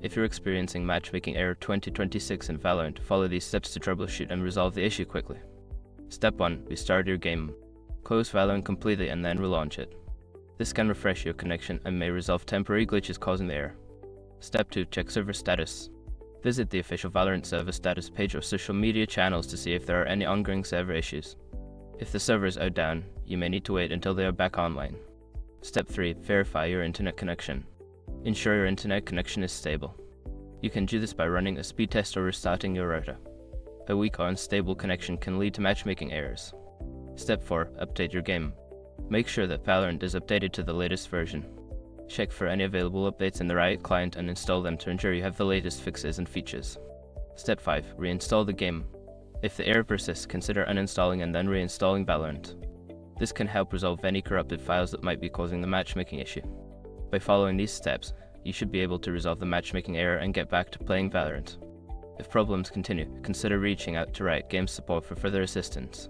If you're experiencing matchmaking error 2026 in Valorant, follow these steps to troubleshoot and resolve the issue quickly. Step 1. Restart your game. Close Valorant completely and then relaunch it. This can refresh your connection and may resolve temporary glitches causing the error. Step 2. Check server status. Visit the official Valorant server status page or social media channels to see if there are any ongoing server issues. If the servers are down, you may need to wait until they are back online. Step 3. Verify your internet connection. Ensure your internet connection is stable. You can do this by running a speed test or restarting your router. A weak or unstable connection can lead to matchmaking errors. Step 4. Update your game. Make sure that Valorant is updated to the latest version. Check for any available updates in the Riot client and install them to ensure you have the latest fixes and features. Step 5. Reinstall the game. If the error persists, consider uninstalling and then reinstalling Valorant. This can help resolve any corrupted files that might be causing the matchmaking issue. By following these steps, you should be able to resolve the matchmaking error and get back to playing Valorant. If problems continue, consider reaching out to Riot Games support for further assistance.